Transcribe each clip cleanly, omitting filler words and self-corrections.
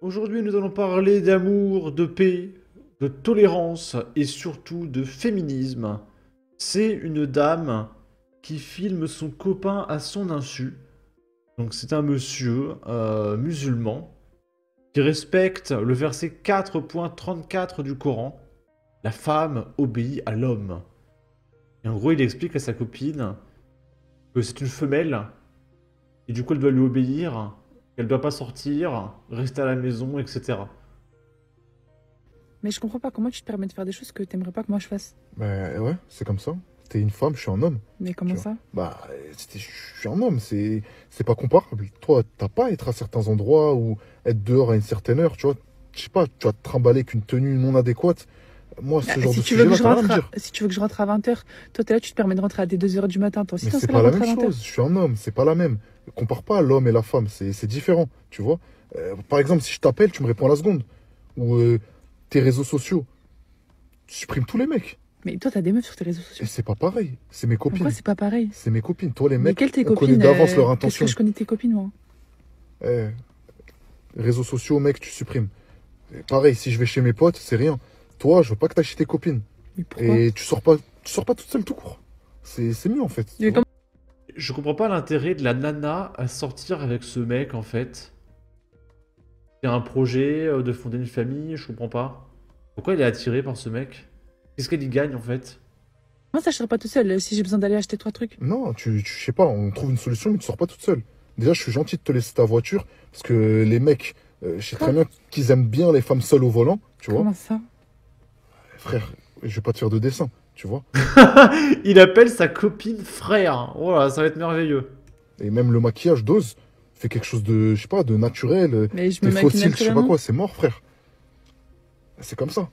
Aujourd'hui, nous allons parler d'amour, de paix, de tolérance et surtout de féminisme. C'est une dame qui filme son copain à son insu. Donc c'est un monsieur musulman qui respecte le verset 4.34 du Coran. La femme obéit à l'homme. Et en gros, il explique à sa copine que c'est une femelle et du coup elle doit lui obéir, qu'elle doit pas sortir, rester à la maison, etc. Mais je comprends pas comment tu te permets de faire des choses que t'aimerais pas que moi je fasse. Bah ouais, c'est comme ça. T'es une femme, je suis un homme, Mais tu comment vois. ça? Bah, je suis un homme, c'est pas comparable. Toi, t'as pas à être à certains endroits ou être dehors à une certaine heure, tu vois. Je sais pas, tu vas te trimballer avec une tenue non adéquate. Moi, Ah, ce genre de sujet-là, t'as rien à me dire. Si tu veux que je rentre à 20h, toi t'es là, tu te permets de rentrer à des 2h du matin. Toi aussi Mais t'en c'est serais là pas la rentrer même à 20h. chose, je suis un homme, c'est pas la même. Compare pas l'homme et la femme, c'est différent, tu vois. Par exemple, si je t'appelle, tu me réponds à la seconde. Ou tes réseaux sociaux, tu supprimes tous les mecs. Mais toi t'as des meufs sur tes réseaux Et sociaux. c'est pas pareil, c'est mes Pourquoi copines. c'est pas pareil? C'est mes copines. Toi, les mecs, Lesquelles tes on connaît copines d'avance leur Qu'est-ce que intention. je connais tes copines moi? Eh, réseaux sociaux, mec, tu supprimes. Et pareil, si je vais chez mes potes, c'est rien. Toi, je veux pas que t'ailles chez tes copines. Mais pourquoi? Et tu sors pas toute seule tout court. C'est mieux en fait, tu Mais vois. comment Je comprends pas l'intérêt de la nana à sortir avec ce mec en fait. Il y a un projet de fonder une famille, je comprends pas. Pourquoi elle est attirée par ce mec? Qu'est-ce qu'elle y gagne en fait? ça je serais pas toute seule si j'ai besoin d'aller acheter trois trucs? Non, je sais pas, on trouve une solution, mais tu sors pas toute seule. Déjà, je suis gentil de te laisser ta voiture, parce que les mecs, je sais très Quoi? bien qu'ils aiment bien les femmes seules au volant, tu vois. Comment ça? Frère, je vais pas te faire de dessin, tu vois. Il appelle sa copine frère. Voilà, ça va être merveilleux. Et même le maquillage dose, fait quelque chose de, je sais pas, de naturel. Mais je me Tes maquille fossiles, je sais pas naturellement. quoi, c'est mort, frère. C'est comme ça.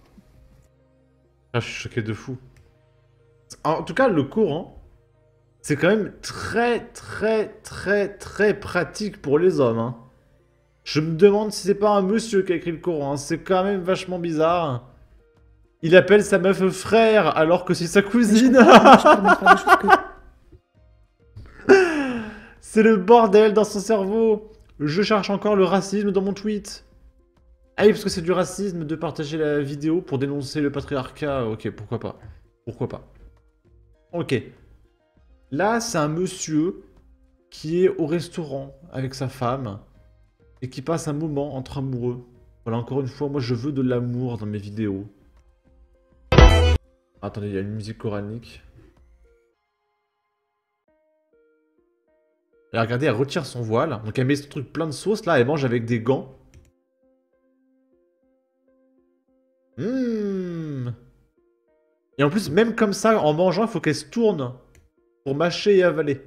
Ah, je suis choqué de fou. En tout cas, le Coran, c'est quand même très pratique pour les hommes, hein. Je me demande si c'est pas un monsieur qui a écrit le Coran, hein. C'est quand même vachement bizarre. Il appelle sa meuf frère alors que c'est sa Mais je cousine. comprends pas comment tu te permets de faire des choses que. C'est le bordel dans son cerveau. Je cherche encore le racisme dans mon tweet. Ah oui, parce que c'est du racisme de partager la vidéo pour dénoncer le patriarcat. Ok, pourquoi pas. Pourquoi pas. Ok. Là, c'est un monsieur qui est au restaurant avec sa femme et qui passe un moment entre amoureux. Voilà, encore une fois, moi je veux de l'amour dans mes vidéos. Attendez, il y a une musique coranique. Et regardez, elle retire son voile. Donc elle met ce truc plein de sauce là, elle mange avec des gants. Mmh. Et en plus, même comme ça, en mangeant, il faut qu'elle se tourne pour mâcher et avaler.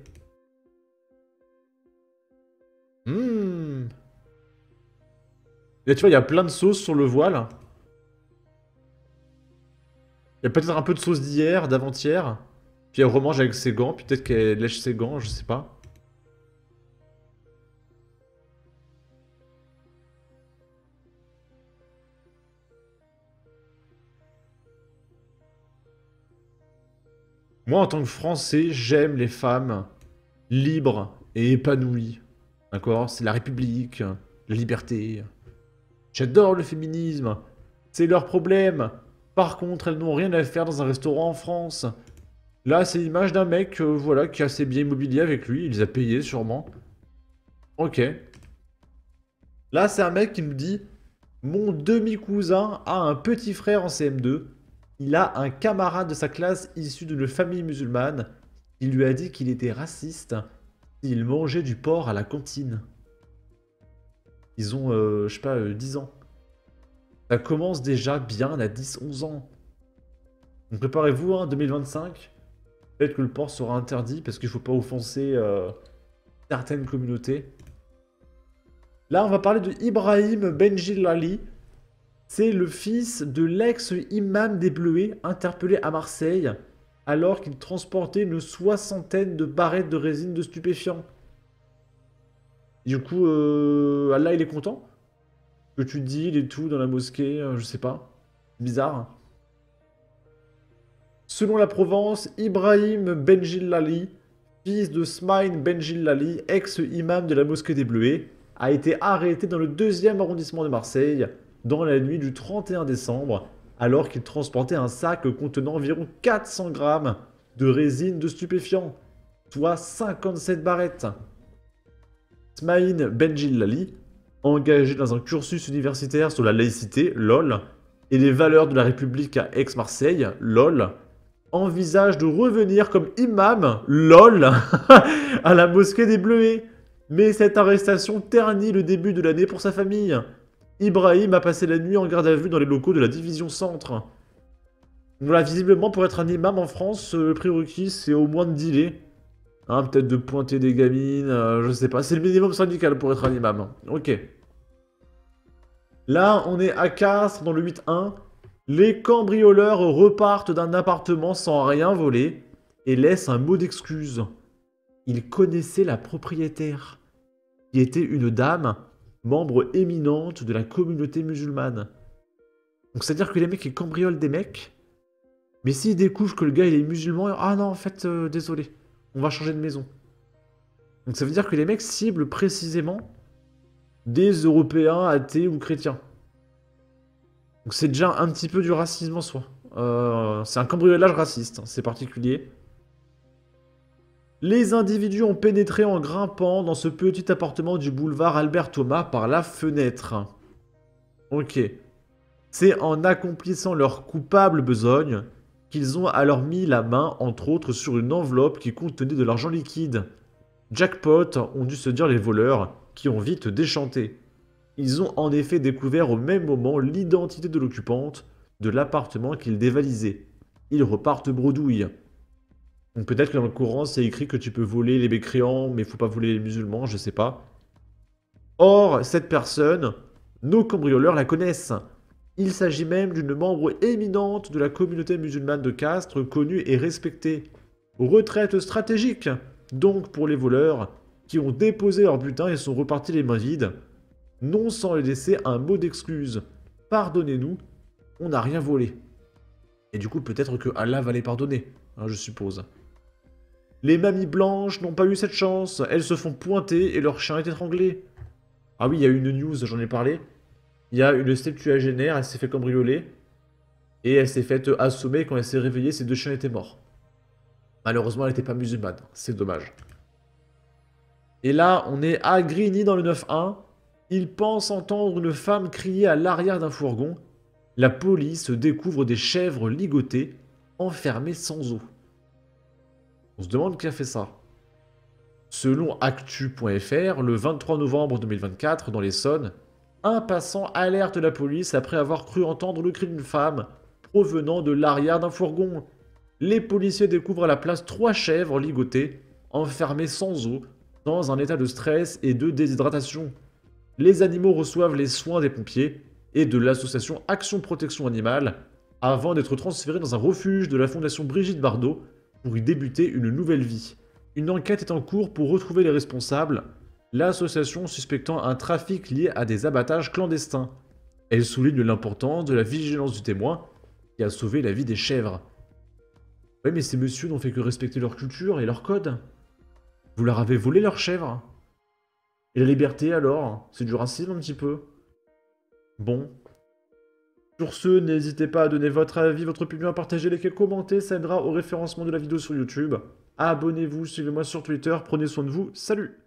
Mmh. Là, tu vois, il y a plein de sauce sur le voile. Il y a peut-être un peu de sauce d'hier, d'avant-hier. Puis elle remange avec ses gants. Puis peut-être qu'elle lèche ses gants, je sais pas. Moi, en tant que Français, j'aime les femmes libres et épanouies. D'accord? C'est la République, la liberté. J'adore le féminisme. C'est leur problème. Par contre, elles n'ont rien à faire dans un restaurant en France. Là, c'est l'image d'un mec, voilà, qui a ses biens immobiliers avec lui. Il les a payés, sûrement. Ok. Là, c'est un mec qui nous dit: mon demi-cousin a un petit frère en CM2. Il a un camarade de sa classe issu d'une famille musulmane. Il lui a dit qu'il était raciste s'il mangeait du porc à la cantine. Ils ont, je sais pas, 10 ans. Ça commence déjà bien à 10-11 ans. Donc préparez-vous, hein, 2025. Peut-être que le porc sera interdit parce qu'il faut pas offenser certaines communautés. Là, on va parler de Ibrahim Benjilali. C'est le fils de l'ex-imam des Bleuets interpellé à Marseille alors qu'il transportait une soixantaine de barrettes de résine de stupéfiants. Du coup, Allah, il est content que tu dis, il est tout dans la mosquée, je sais pas. Bizarre. Selon la Provence, Ibrahim Benjilali, fils de Smaïn Benjilali, ex-imam de la mosquée des Bleuets, a été arrêté dans le 2e arrondissement de Marseille dans la nuit du 31 décembre, alors qu'il transportait un sac contenant environ 400 grammes de résine de stupéfiants, soit 57 barrettes. Smaïn Benjilali, engagé dans un cursus universitaire sur la laïcité, LOL, et les valeurs de la République à Aix-Marseille, LOL, envisage de revenir comme imam, LOL, à la mosquée des Bleuets. Mais cette arrestation ternit le début de l'année pour sa famille. Ibrahim a passé la nuit en garde à vue dans les locaux de la division centre. Voilà, visiblement, pour être un imam en France, le prérequis, c'est au moins de dealer. Hein, peut-être de pointer des gamines, je sais pas. C'est le minimum syndical pour être un imam. Ok. Là, on est à Castres, dans le 8-1. Les cambrioleurs repartent d'un appartement sans rien voler et laissent un mot d'excuse. Ils connaissaient la propriétaire, qui était une dame, membre éminente de la communauté musulmane. Donc c'est-à-dire que les mecs, ils cambriolent des mecs, mais s'ils découvrent que le gars, il est musulman, ah non, en fait, désolé, on va changer de maison. Donc ça veut dire que les mecs ciblent précisément des Européens athées ou chrétiens. Donc c'est déjà un petit peu du racisme en soi. C'est un cambriolage raciste, c'est particulier. Les individus ont pénétré en grimpant dans ce petit appartement du boulevard Albert Thomas par la fenêtre. Ok. C'est en accomplissant leur coupable besogne qu'ils ont alors mis la main, entre autres, sur une enveloppe qui contenait de l'argent liquide. Jackpot, ont dû se dire les voleurs, qui ont vite déchanté. Ils ont en effet découvert au même moment l'identité de l'occupante de l'appartement qu'ils dévalisaient. Ils repartent bredouille. Donc peut-être que dans le Coran, c'est écrit que tu peux voler les mécréants, mais il faut pas voler les musulmans, je sais pas. Or, cette personne, nos cambrioleurs la connaissent. Il s'agit même d'une membre éminente de la communauté musulmane de Castres, connue et respectée. Retraite stratégique, donc pour les voleurs, qui ont déposé leur butin et sont repartis les mains vides, non sans laisser un mot d'excuse. Pardonnez-nous, on n'a rien volé. Et du coup, peut-être que Allah va les pardonner, hein, je suppose. Les mamies blanches n'ont pas eu cette chance, elles se font pointer et leur chien est étranglé. Ah oui, il y a une news, j'en ai parlé. Il y a une septuagénaire, elle s'est fait cambrioler, et elle s'est faite assommer. Quand elle s'est réveillée, ses 2 chiens étaient morts. Malheureusement, elle n'était pas musulmane, c'est dommage. Et là, on est à Grigny dans le 9-1. Il pense entendre une femme crier à l'arrière d'un fourgon. La police découvre des chèvres ligotées, enfermées sans eau. On se demande qui a fait ça. Selon actu.fr, le 23 novembre 2024, dans l'Essonne, un passant alerte la police après avoir cru entendre le cri d'une femme provenant de l'arrière d'un fourgon. Les policiers découvrent à la place 3 chèvres ligotées, enfermées sans eau, dans un état de stress et de déshydratation. Les animaux reçoivent les soins des pompiers et de l'association Action Protection Animale avant d'être transférés dans un refuge de la Fondation Brigitte Bardot pour y débuter une nouvelle vie. Une enquête est en cours pour retrouver les responsables, l'association suspectant un trafic lié à des abattages clandestins. Elle souligne l'importance de la vigilance du témoin qui a sauvé la vie des chèvres. Oui, mais ces messieurs n'ont fait que respecter leur culture et leur code. Vous leur avez volé leurs chèvres. Et la liberté alors? C'est du racisme un petit peu. Bon. Sur ce, n'hésitez pas à donner votre avis, votre opinion, à partager, liker, commenter, ça aidera au référencement de la vidéo sur YouTube. Abonnez-vous, suivez-moi sur Twitter, prenez soin de vous, salut!